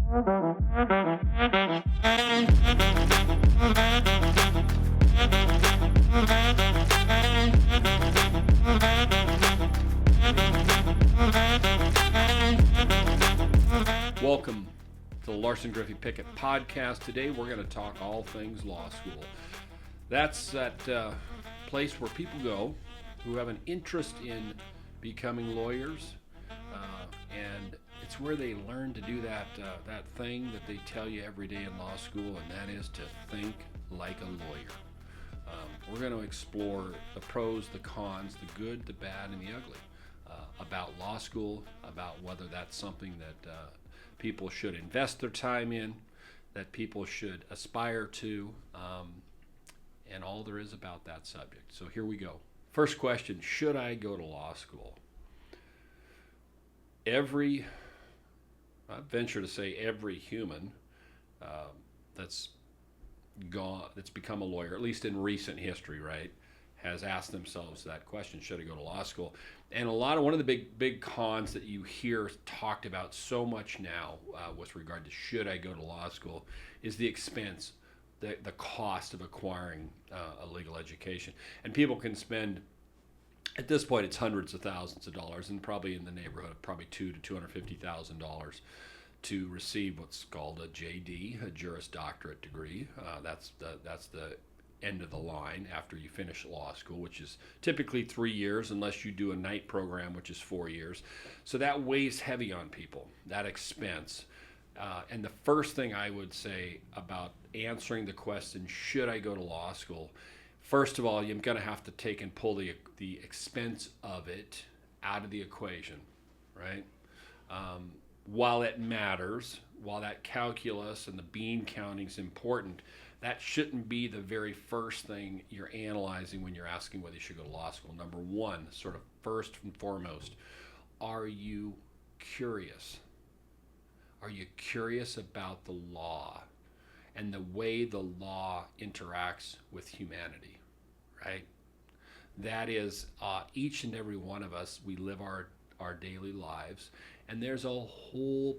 Welcome to the Larson Griffey Pickett podcast. Today we're going to talk all things law school. That's that place where people go who have an interest in becoming lawyers, and it's where they learn to do that thing that they tell you every day in law school, and that is to think like a lawyer. We're going to explore the pros, the cons, the good, the bad, and the ugly about law school, about whether that's something that people should invest their time in, that people should aspire to, and all there is about that subject. So here we go. First question, should I go to law school? I venture to say every human that's become a lawyer, at least in recent history, right, has asked themselves that question, should I go to law school? And one of the big cons that you hear talked about so much now with regard to should I go to law school is the expense, the cost of acquiring a legal education. And people can spend, at this point, it's hundreds of thousands of dollars, and probably in the neighborhood of probably $200,000 to $250,000 to receive what's called a JD, a Juris Doctorate degree. That's the end of the line after you finish law school, which is typically 3 years, unless you do a night program, which is 4 years. So that weighs heavy on people, that expense. And the first thing I would say about answering the question, should I go to law school? First of all, you're going to have to take and pull the expense of it out of the equation, right? While it matters, while that calculus and the bean counting is important, that shouldn't be the very first thing you're analyzing when you're asking whether you should go to law school. Number one, sort of first and foremost, are you curious? Are you curious about the law and the way the law interacts with humanity, right? That is, each and every one of us, we live our daily lives, and there's a whole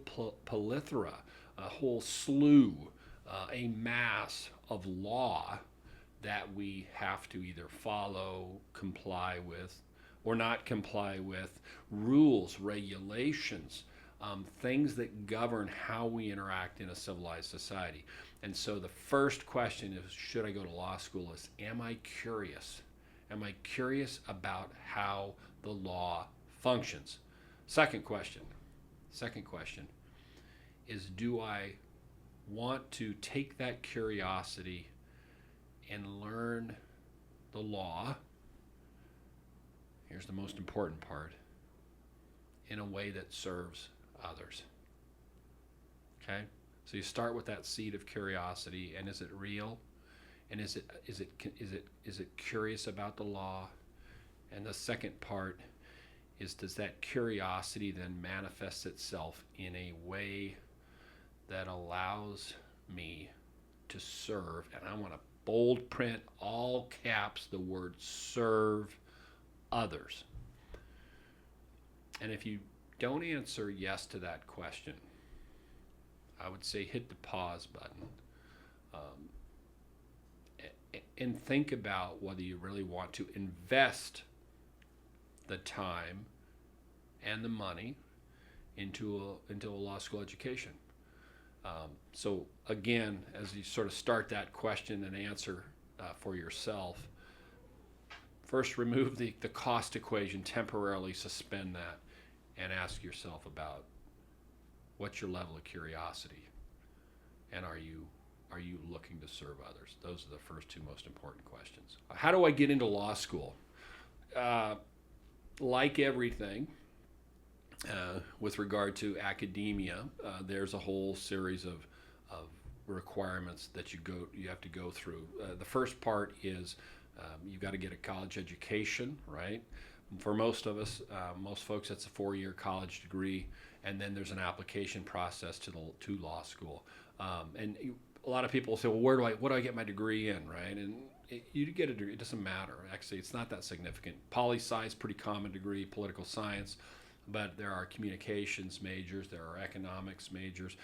plethora, a whole slew, a mass of law that we have to either follow, comply with, or not comply with, rules, regulations, things that govern how we interact in a civilized society. And so the first question is, should I go to law school, is, am I curious? Am I curious about how the law functions? Second question is, do I want to take that curiosity and learn the law, here's the most important part, in a way that serves others? Okay? So you start with that seed of curiosity, and is it real? And is it curious about the law? And the second part is, does that curiosity then manifest itself in a way that allows me to serve? And I want to bold print, all caps, the word serve others. And if you don't answer yes to that question, I would say hit the pause button and think about whether you really want to invest the time and the money into a law school education. So again, as you sort of start that question and answer for yourself, first remove the cost equation, temporarily suspend that, and ask yourself about what's your level of curiosity, and are you looking to serve others? Those are the first two most important questions. How do I get into law school? Like everything, with regard to academia, there's a whole series of requirements that you have to go through. The first part is you've got to get a college education, right? For most of us, most folks, that's a 4-year college degree, and then there's an application process to law school. And a lot of people say, well, what do I get my degree in, right? And you get a degree, it doesn't matter. Actually, it's not that significant. Poli-sci is pretty common degree, political science, but there are communications majors, there are economics majors,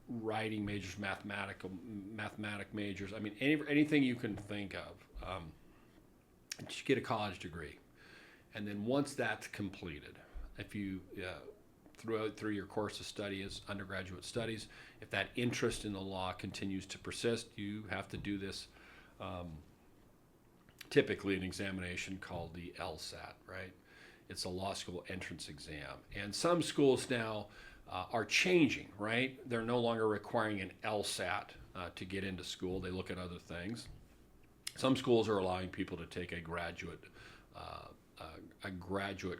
writing majors, mathematic majors. I mean, anything you can think of. You get a college degree, and then once that's completed, if you through your course of study as undergraduate studies, if that interest in the law continues to persist, you have to do this. Typically, an examination called the LSAT, right? It's a law school entrance exam. And some schools now are changing, right? They're no longer requiring an LSAT to get into school. They look at other things. Some schools are allowing people to take a graduate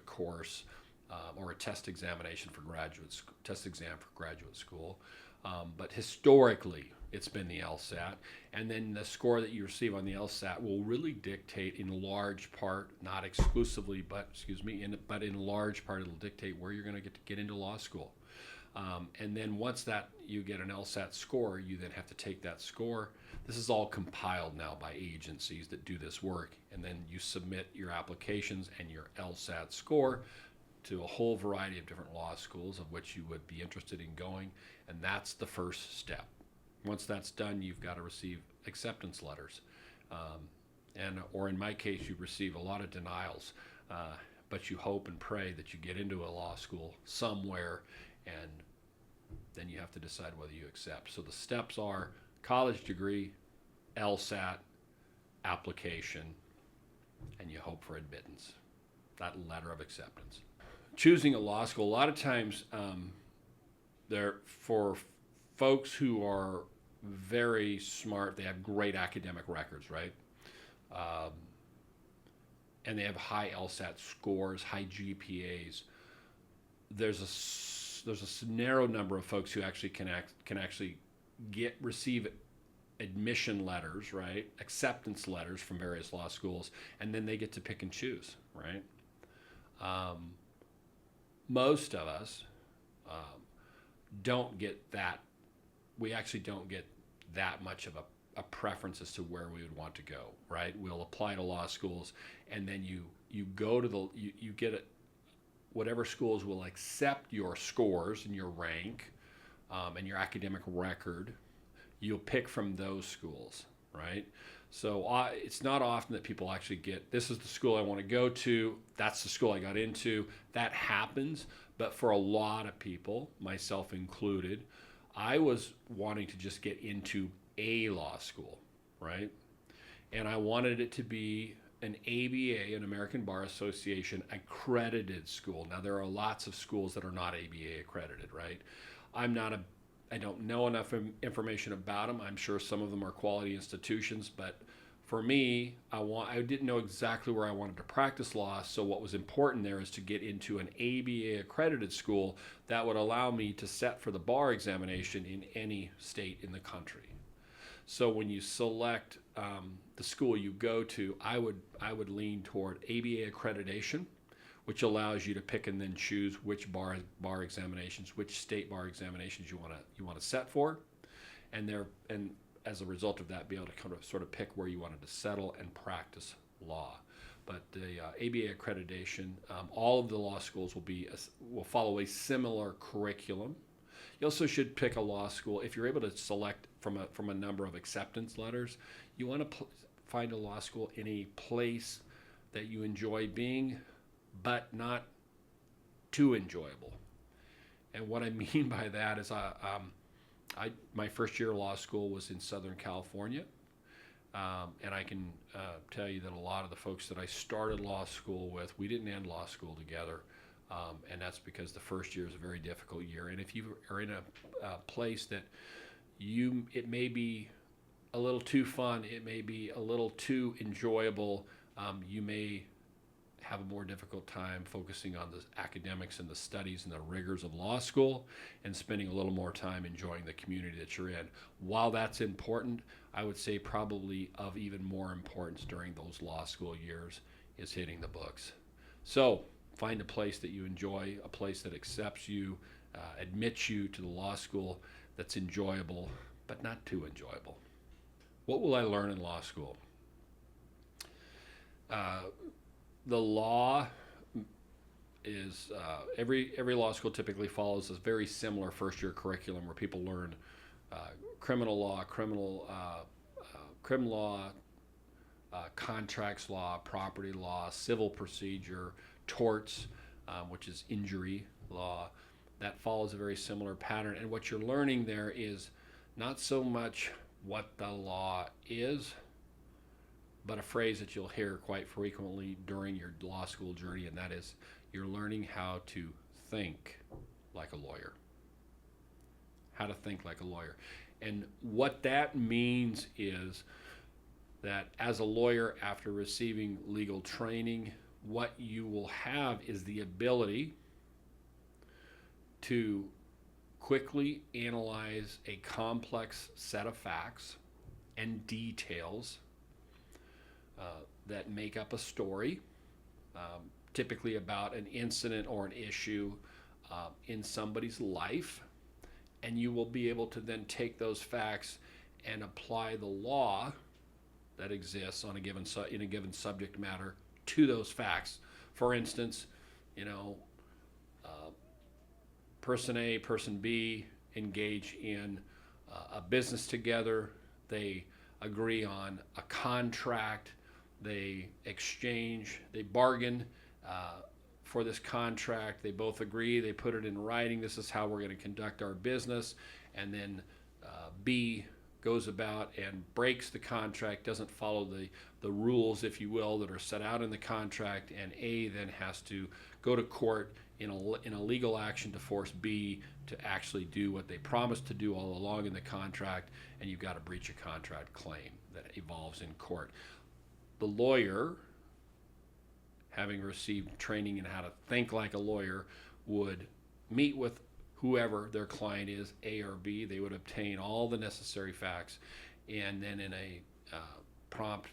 course or a test examination for test exam for graduate school. But historically, it's been the LSAT, and then the score that you receive on the LSAT will really dictate, in large part, not exclusively, but in large part, it'll dictate where you're going to get into law school. And then once that you get an LSAT score, you then have to take that score. This is all compiled now by agencies that do this work, and then you submit your applications and your LSAT score to a whole variety of different law schools of which you would be interested in going, and that's the first step. Once that's done, you've got to receive acceptance letters, or in my case, you receive a lot of denials, but you hope and pray that you get into a law school somewhere, and then you have to decide whether you accept. So the steps are college degree, LSAT, application, and you hope for admittance, that letter of acceptance. Choosing a law school, a lot of times for folks who are very smart, they have great academic records, right? And they have high LSAT scores, high GPAs. There's a narrow number of folks who actually can actually receive admission letters, right? Acceptance letters from various law schools, and then they get to pick and choose, right? Most of us don't get that. We actually don't get that much of a preference as to where we would want to go, right? We'll apply to law schools, and then you go to you get it. Whatever schools will accept your scores and your rank and your academic record, you'll pick from those schools, right? So it's not often that people actually get, this is the school I want to go to, that's the school I got into. That happens, but for a lot of people, myself included, I was wanting to just get into a law school, right? And I wanted it to be an ABA, an American Bar Association accredited school. Now, there are lots of schools that are not ABA accredited, right? I don't know enough information about them. I'm sure some of them are quality institutions, but for me, I didn't know exactly where I wanted to practice law, so what was important there is to get into an ABA accredited school that would allow me to set for the bar examination in any state in the country. So when you select the school you go to, I would lean toward ABA accreditation, which allows you to pick and then choose which bar examinations, which state bar examinations you want to set for, and as a result of that, be able to kind of sort of pick where you wanted to settle and practice law. But the ABA accreditation, all of the law schools will follow a similar curriculum. You also should pick a law school if you're able to select from a number of acceptance letters. You want to find a law school in a place that you enjoy being, but not too enjoyable. And what I mean by that is my first year of law school was in Southern California, and I can tell you that a lot of the folks that I started law school with, we didn't end law school together, and that's because the first year is a very difficult year. And if you are in a place that it may be a little too fun, it may be a little too enjoyable, you may have a more difficult time focusing on the academics and the studies and the rigors of law school and spending a little more time enjoying the community that you're in. While that's important, I would say probably of even more importance during those law school years is hitting the books. So find a place that you enjoy, a place that accepts you, admits you to the law school that's enjoyable, but not too enjoyable. What will I learn in law school? The law, every law school typically follows a very similar first year curriculum where people learn uh, criminal law, criminal law, contracts law, property law, civil procedure, torts, which is injury law. That follows a very similar pattern. And what you're learning there is not so much what the law is, but a phrase that you'll hear quite frequently during your law school journey, and that is you're learning how to think like a lawyer. How to think like a lawyer. And what that means is that as a lawyer, after receiving legal training, what you will have is the ability to quickly analyze a complex set of facts and details that make up a story, typically about an incident or an issue in somebody's life. And you will be able to then take those facts and apply the law that exists on a given in a given subject matter to those facts. For instance, person A, person B engage in a business together. They agree on a contract. They exchange. They bargain for this contract. They both agree. They put it in writing. This is how we're going to conduct our business. And then B goes about and breaks the contract, doesn't follow the rules, if you will, that are set out in the contract, and A then has to go to court in a legal action to force B to actually do what they promised to do all along in the contract, and you've got a breach of contract claim that evolves in court. The lawyer, having received training in how to think like a lawyer, would meet with whoever their client is, A or B. They would obtain all the necessary facts, and then in a prompt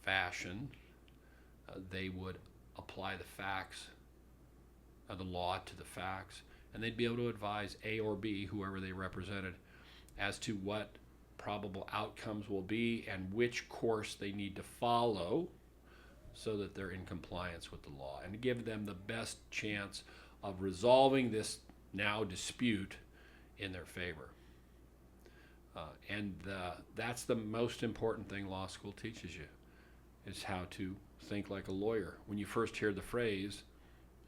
fashion, they would apply the facts, the law to the facts, and they'd be able to advise A or B, whoever they represented, as to what probable outcomes will be and which course they need to follow so that they're in compliance with the law, and to give them the best chance of resolving this now dispute in their favor. And that's the most important thing law school teaches you, is how to think like a lawyer. When you first hear the phrase,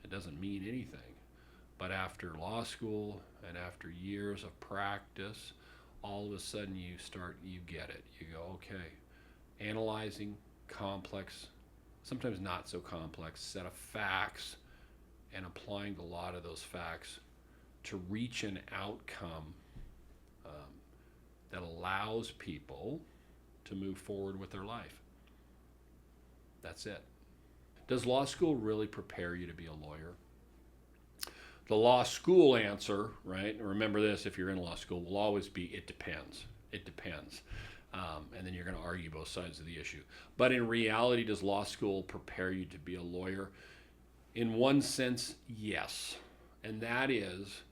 it doesn't mean anything. But after law school and after years of practice, all of a sudden you get it. You go, okay, analyzing complex, sometimes not so complex, set of facts and applying the law to those facts to reach an outcome that allows people to move forward with their life. That's it. Does law school really prepare you to be a lawyer? The law school answer, right? Remember this, if you're in law school, will always be, it depends. It depends. And then you're going to argue both sides of the issue. But in reality, does law school prepare you to be a lawyer? In one sense, yes. And that is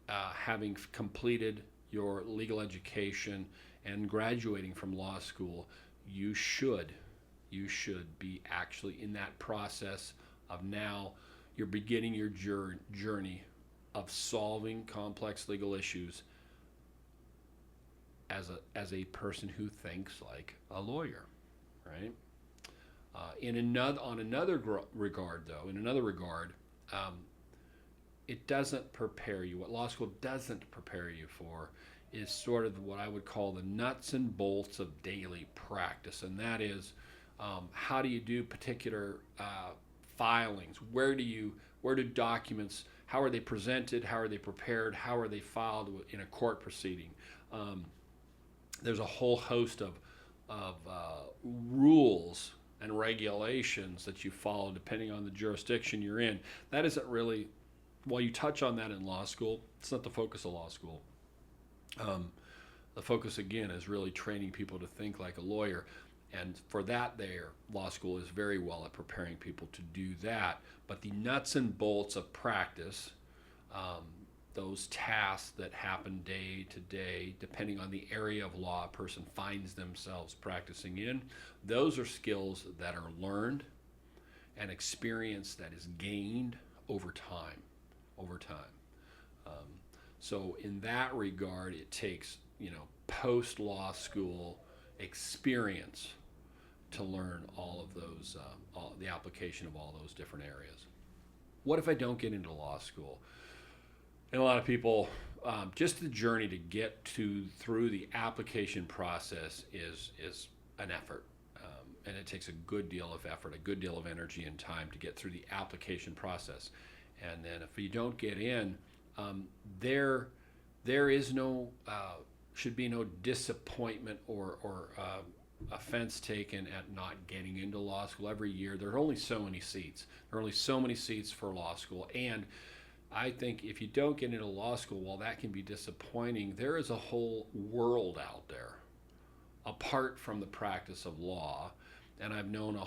having completed your legal education and graduating from law school, you should be actually in that process of now you're beginning your journey of solving complex legal issues as a person who thinks like a lawyer, right? In another regard, it doesn't prepare you. What law school doesn't prepare you for is sort of what I would call the nuts and bolts of daily practice, and that is how do you do particular filings? Where do documents? How are they presented? How are they prepared? How are they filed in a court proceeding? There's a whole host of rules and regulations that you follow depending on the jurisdiction you're in. That isn't really, while you touch on that in law school, it's not the focus of law school. The focus, again, is really training people to think like a lawyer. And for that, law school is very well at preparing people to do that. But the nuts and bolts of practice, those tasks that happen day to day, depending on the area of law a person finds themselves practicing in, those are skills that are learned and experience that is gained over time, over time. Um, so in that regard, it takes post law school experience to learn all of those, the application of all those different areas. What if I don't get into law school? And a lot of people, just the journey to get to through the application process is an effort, and it takes a good deal of effort, a good deal of energy and time to get through the application process. And then if you don't get in, there there is no should be no disappointment or offense taken at not getting into law school. Every year there are only so many seats. There are only so many seats for law school, and I think if you don't get into law school, while that can be disappointing, there is a whole world out there apart from the practice of law. And I've known a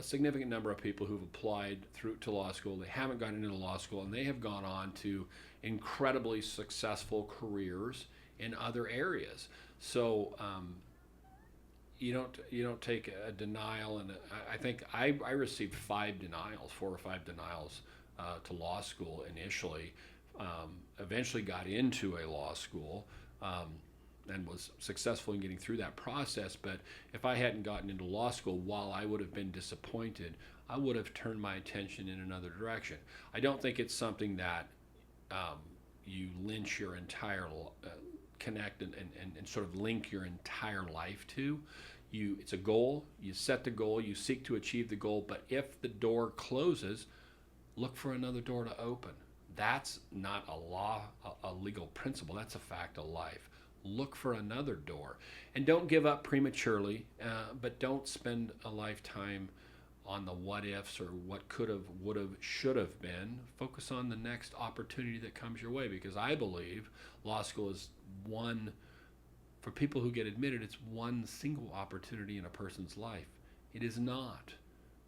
significant number of people who've applied through to law school. They haven't gotten into law school, and they have gone on to incredibly successful careers in other areas. So you don't take a denial, and I think I received 4 or 5 denials to law school initially. Eventually got into a law school. And was successful in getting through that process. But if I hadn't gotten into law school, while I would have been disappointed, I would have turned my attention in another direction. I don't think it's something that you lynch your entire, connect and sort of link your entire life to. It's a goal. You set the goal. You seek to achieve the goal. But if the door closes, look for another door to open. That's not a legal principle. That's a fact of life. Look for another door, and don't give up prematurely, but don't spend a lifetime on the what ifs or what could have, would have, should have been. Focus on the next opportunity that comes your way, because I believe law school is for people who get admitted, it's one single opportunity in a person's life. It is not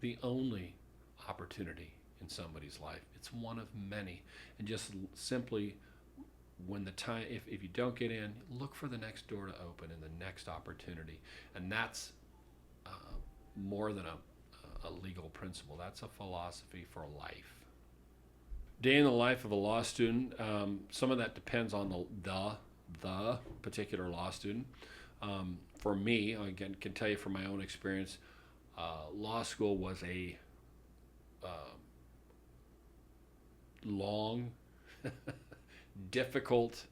the only opportunity in somebody's life. It's one of many. And just simply, when the time, if you don't get in, look for the next door to open and the next opportunity. And that's more than a legal principle. That's a philosophy for life. Day in the life of a law student. Some of that depends on the particular law student. For me, again, can tell you from my own experience, law school was a long difficult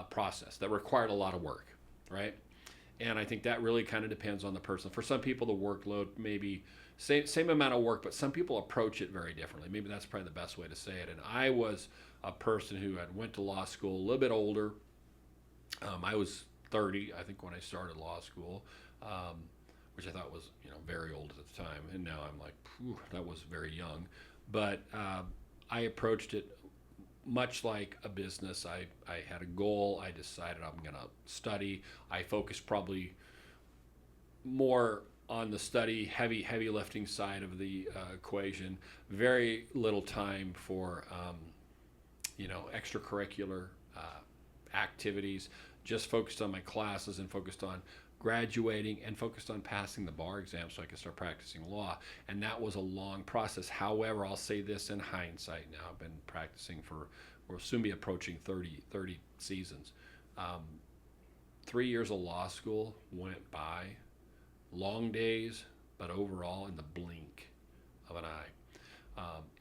process that required a lot of work, right? And I think that really kind of depends on the person. For some people, the workload maybe same amount of work, but some people approach it very differently. Maybe that's probably the best way to say it. And I was a person who had went to law school a little bit older. I was 30, I think, when I started law school, which I thought was very old at the time. And now I'm like, that was very young. But I approached it much like a business. I had a goal. I decided I'm going to study. I focused probably more on the study, heavy lifting side of the equation. Very little time for extracurricular activities. Just focused on my classes and focused on graduating and focused on passing the bar exam so I could start practicing law. And that was a long process. However, I'll say this in hindsight now. I've been practicing we'll soon be approaching 30 seasons. 3 years of law school went by. Long days, but overall in the blink of an eye.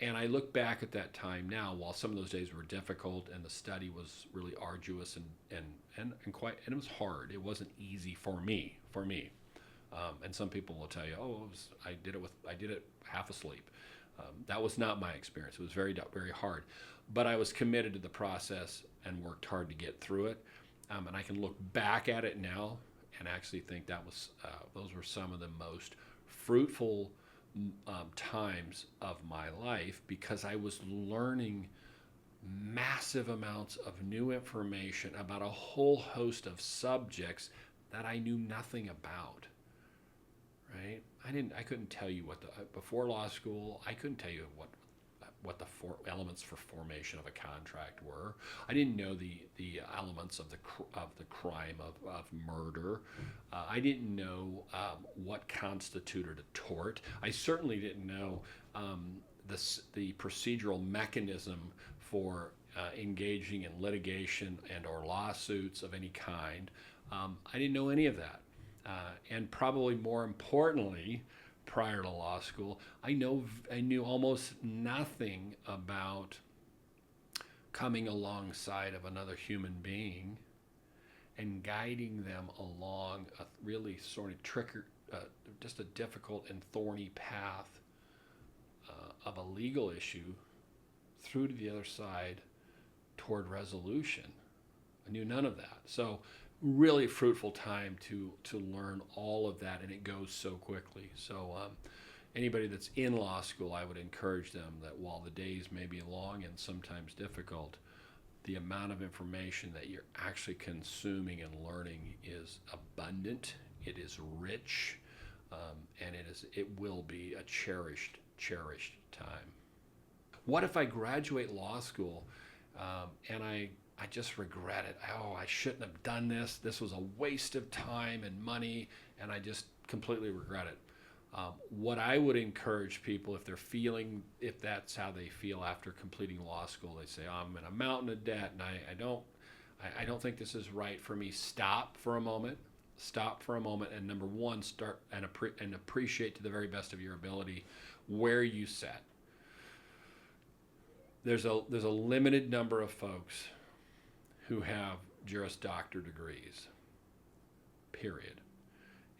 And I look back at that time now, while some of those days were difficult and the study was really arduous and it was hard. It wasn't easy for me. And some people will tell you, I did it half asleep. That was not my experience. It was very hard, but I was committed to the process and worked hard to get through it. And I can look back at it now and actually think those were some of the most fruitful times of my life, because I was learning massive amounts of new information about a whole host of subjects that I knew nothing about. Right? I couldn't tell you before law school, I couldn't tell you what the four elements for formation of a contract were. I didn't know the elements of the crime of murder. I didn't know what constituted a tort. I certainly didn't know the procedural mechanism for engaging in litigation and or lawsuits of any kind. I didn't know any of that. And probably more importantly, prior to law school, I knew almost nothing about coming alongside of another human being and guiding them along a really sort of just a difficult and thorny path of a legal issue through to the other side toward resolution. I knew none of that. So really fruitful time to learn all of that, and it goes so quickly. So anybody that's in law school, I would encourage them that while the days may be long and sometimes difficult, the amount of information that you're actually consuming and learning is abundant, it is rich, and it will be a cherished time. What if I graduate law school and I just regret it? Oh, I shouldn't have done this. This was a waste of time and money, and I just completely regret it. What I would encourage people, if that's how they feel after completing law school, they say, oh, I'm in a mountain of debt, and I don't think this is right for me. Stop for a moment, and number one, start and appreciate to the very best of your ability where you sat. There's a limited number of folks who have Juris Doctor degrees, period.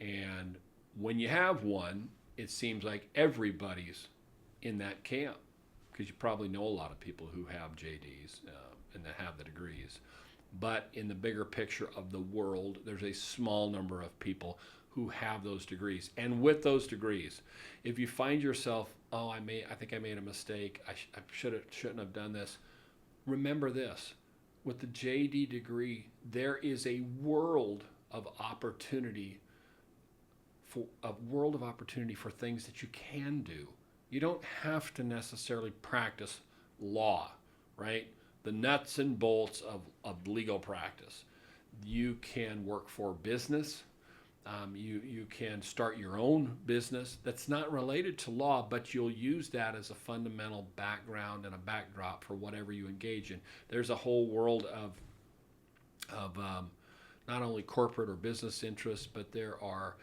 And when you have one, it seems like everybody's in that camp, because you probably know a lot of people who have JDs and that have the degrees. But in the bigger picture of the world, there's a small number of people who have those degrees. And with those degrees, if you find yourself, oh, I think I made a mistake, I shouldn't have done this, remember this. With the JD degree, there is a world of opportunity for things that you can do. You don't have to necessarily practice law, right? The nuts and bolts of legal practice. You can work for business. You can start your own business that's not related to law, but you'll use that as a fundamental background and a backdrop for whatever you engage in. There's a whole world of not only corporate or business interests, but there are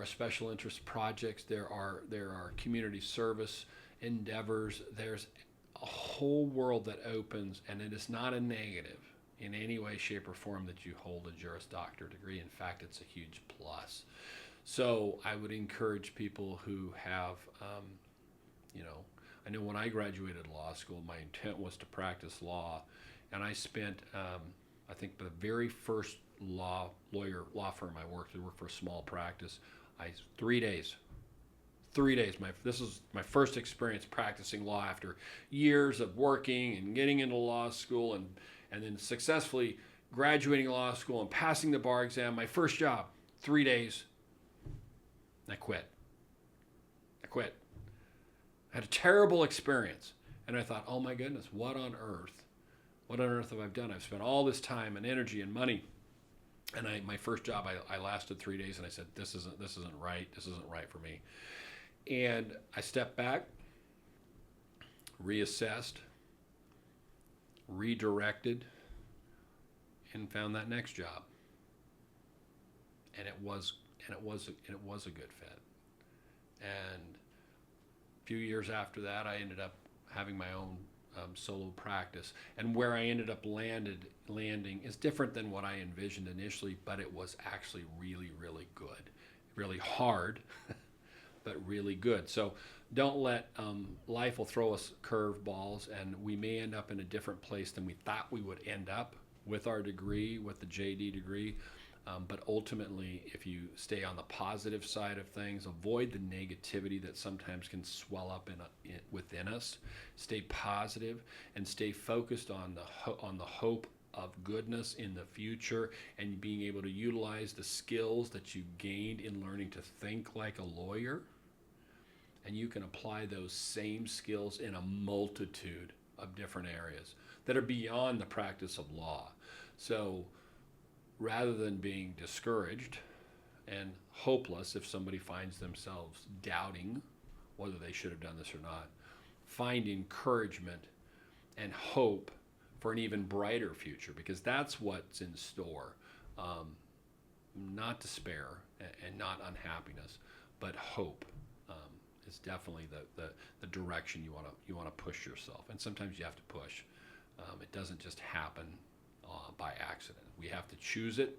special interest projects. There are community service endeavors. There's a whole world that opens, and it is not a negative in any way, shape, or form that you hold a Juris Doctor degree. In fact, it's a huge plus. So I would encourage people who have, I know when I graduated law school, my intent was to practice law, and I spent, I think the very first law firm I worked for a small practice, 3 days. This is my first experience practicing law after years of working and getting into law school and then successfully graduating law school and passing the bar exam. My first job, 3 days. I quit. I had a terrible experience. And I thought, oh my goodness, what on earth have I done? I've spent all this time and energy and money. And my first job, I lasted 3 days, and I said, this isn't right. This isn't right for me. And I stepped back, reassessed, redirected, and found that next job. And it was a good fit. And a few years after that, I ended up having my own solo practice. And where I ended up landing is different than what I envisioned initially, but it was actually really, really good. Really hard, but really good. So don't let life will throw us curveballs, and we may end up in a different place than we thought we would end up with our degree, with the JD degree. But ultimately, if you stay on the positive side of things, avoid the negativity that sometimes can swell up within us. Stay positive and stay focused on the hope of goodness in the future, and being able to utilize the skills that you gained in learning to think like a lawyer. And you can apply those same skills in a multitude of different areas that are beyond the practice of law. So rather than being discouraged and hopeless if somebody finds themselves doubting whether they should have done this or not, find encouragement and hope for an even brighter future, because that's what's in store. Not despair and not unhappiness, but hope is definitely the direction you want to push yourself. And sometimes you have to push. It doesn't just happen by accident. We have to choose it,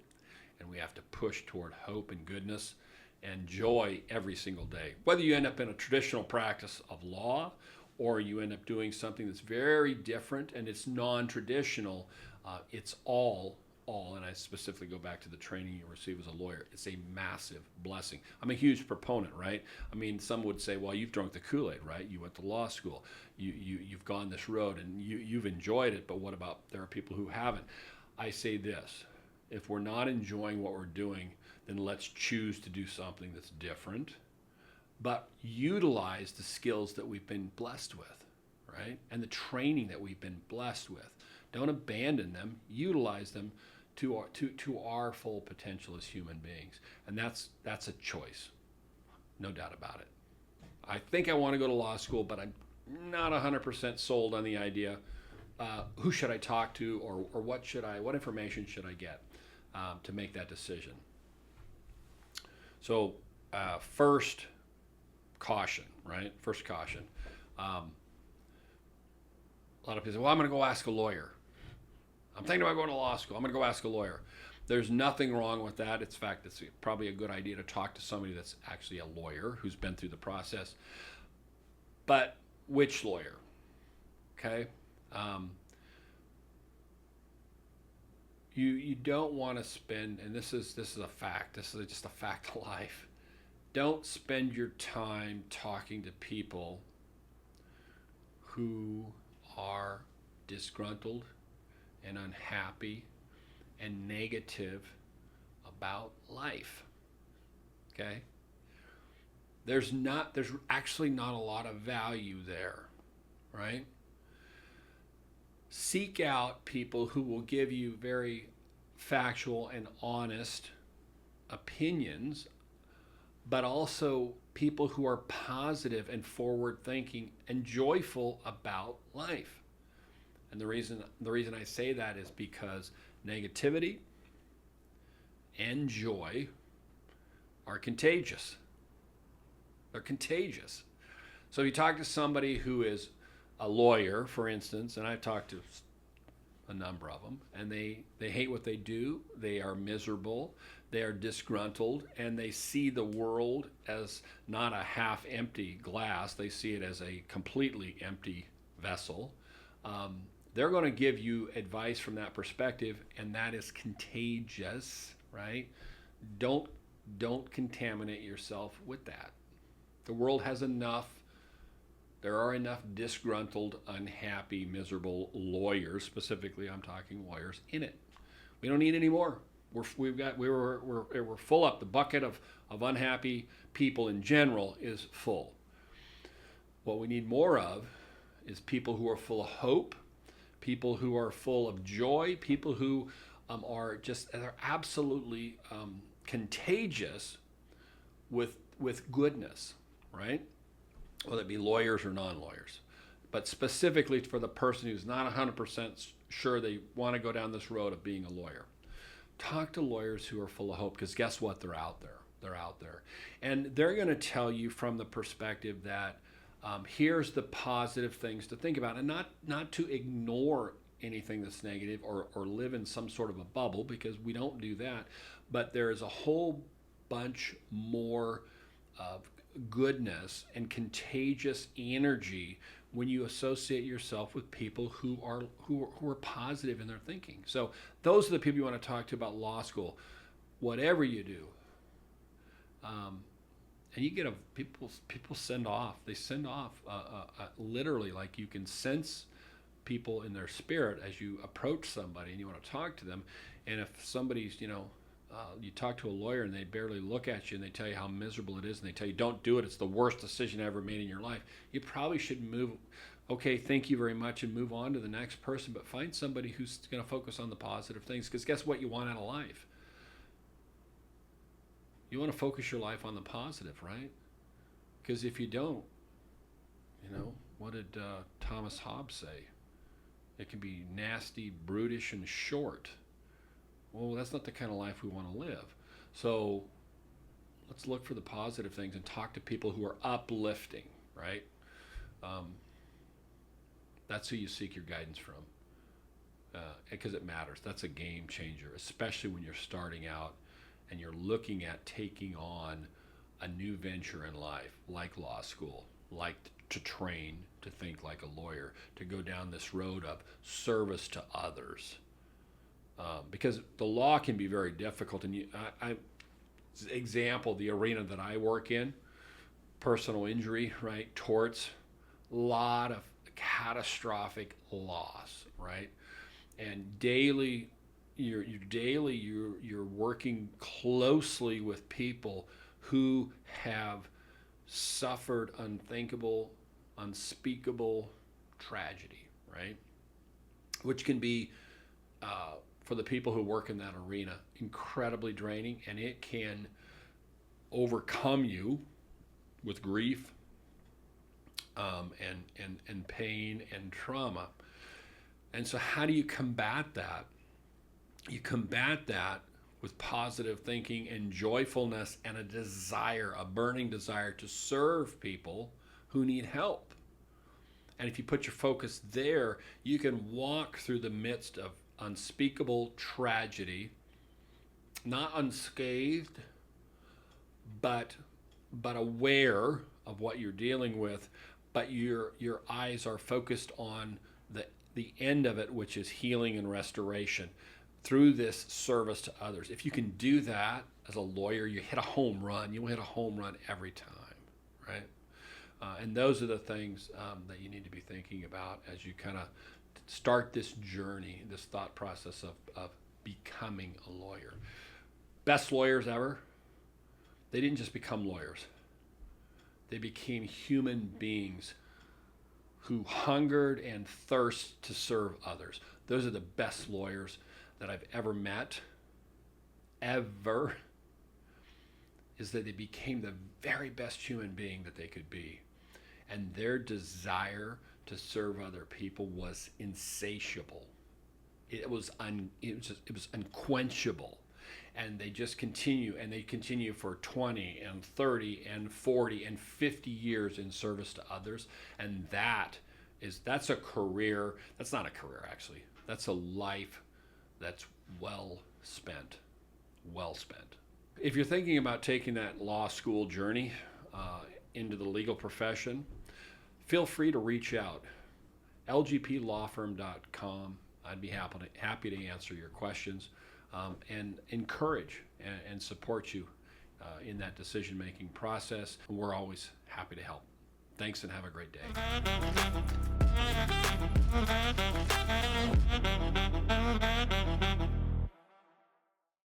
and we have to push toward hope and goodness and joy every single day. Whether you end up in a traditional practice of law, or you end up doing something that's very different and it's non-traditional, it's all, and I specifically go back to the training you receive as a lawyer, it's a massive blessing. I'm a huge proponent, right? I mean, some would say, well, you've drunk the Kool-Aid, right? You went to law school, you've gone this road and you've enjoyed it, but what about, there are people who haven't. I say this, if we're not enjoying what we're doing, then let's choose to do something that's different, but utilize the skills that we've been blessed with, right? And the training that we've been blessed with. Don't abandon them, utilize them to our full potential as human beings. And that's a choice, no doubt about it. I think I want to go to law school, but I'm not 100% sold on the idea. Who should I talk to, or what information should I get to make that decision? So first caution, right? First caution. A lot of people say, well, I'm going to go ask a lawyer. I'm thinking about going to law school. I'm going to go ask a lawyer. There's nothing wrong with that. In fact, it's probably a good idea to talk to somebody that's actually a lawyer who's been through the process. But which lawyer? Okay? You don't want to spend, and this is a fact. This is just a fact of life. Don't spend your time talking to people who are disgruntled and unhappy and negative about life. Okay? There's actually not a lot of value there, right? Seek out people who will give you very factual and honest opinions, but also people who are positive and forward thinking and joyful about life. And the reason I say that is because negativity and joy are contagious. They're contagious. So if you talk to somebody who is a lawyer, for instance, and I've talked to a number of them, and they hate what they do, they are miserable, they are disgruntled, and they see the world as not a half-empty glass, they see it as a completely empty vessel. They're going to give you advice from that perspective, and that is contagious, right? Don't contaminate yourself with that. The world has enough. There are enough disgruntled, unhappy, miserable lawyers, specifically I'm talking lawyers, in it. We don't need any more. We're full up. The bucket of unhappy people in general is full. What we need more of is people who are full of hope, people who are full of joy, people who are absolutely contagious with goodness, right? Whether it be lawyers or non-lawyers. But specifically for the person who's not 100% sure they want to go down this road of being a lawyer. Talk to lawyers who are full of hope, because guess what? They're out there. They're out there. And they're going to tell you from the perspective that here's the positive things to think about, and not to ignore anything that's negative or live in some sort of a bubble, because we don't do that. But there is a whole bunch more of goodness and contagious energy when you associate yourself with people who are positive in their thinking. So those are the people you want to talk to about law school. Whatever you do, and you get people send off. They send off literally, like you can sense people in their spirit as you approach somebody and you want to talk to them. And if somebody's you talk to a lawyer and they barely look at you and they tell you how miserable it is and they tell you don't do it, it's the worst decision ever made in your life, you probably should move. Okay, thank you very much, and move on to the next person. But find somebody who's going to focus on the positive things, because guess what you want out of life? You want to focus your life on the positive, right? Because if you don't, What did Thomas Hobbes say? It can be nasty, brutish, and short. Well, that's not the kind of life we want to live. So let's look for the positive things and talk to people who are uplifting, right? That's who you seek your guidance from, because it matters. That's a game changer, especially when you're starting out and you're looking at taking on a new venture in life, like law school, like to train to think like a lawyer, to go down this road of service to others. Because the law can be very difficult. And example, the arena that I work in, personal injury, right, torts, a lot of catastrophic loss, right? And daily, you're working closely with people who have suffered unthinkable, unspeakable tragedy, right? Which can be, for the people who work in that arena, incredibly draining, and it can overcome you with grief, and pain and trauma. And so how do you combat that? You combat that with positive thinking and joyfulness and a desire, a burning desire to serve people who need help. And if you put your focus there, you can walk through the midst of unspeakable tragedy, not unscathed, but aware of what you're dealing with, but your eyes are focused on the end of it, which is healing and restoration through this service to others. If you can do that as a lawyer, you hit a home run. You'll hit a home run every time, right? And those are the things that you need to be thinking about as you kind of start this journey, this thought process of becoming a lawyer. Best lawyers ever, they didn't just become lawyers. They became human beings who hungered and thirst to serve others. Those are the best lawyers that I've ever met, ever, is that they became the very best human being that they could be. And their desire to serve other people was insatiable. It was unquenchable. And they just continue, and they continue for 20 and 30 and 40 and 50 years in service to others. And that's a career. That's not a career, actually. That's a life that's well spent. Well spent. If you're thinking about taking that law school journey into the legal profession, feel free to reach out. lgplawfirm.com. I'd be happy to answer your questions and encourage and support you in that decision-making process. We're always happy to help. Thanks and have a great day.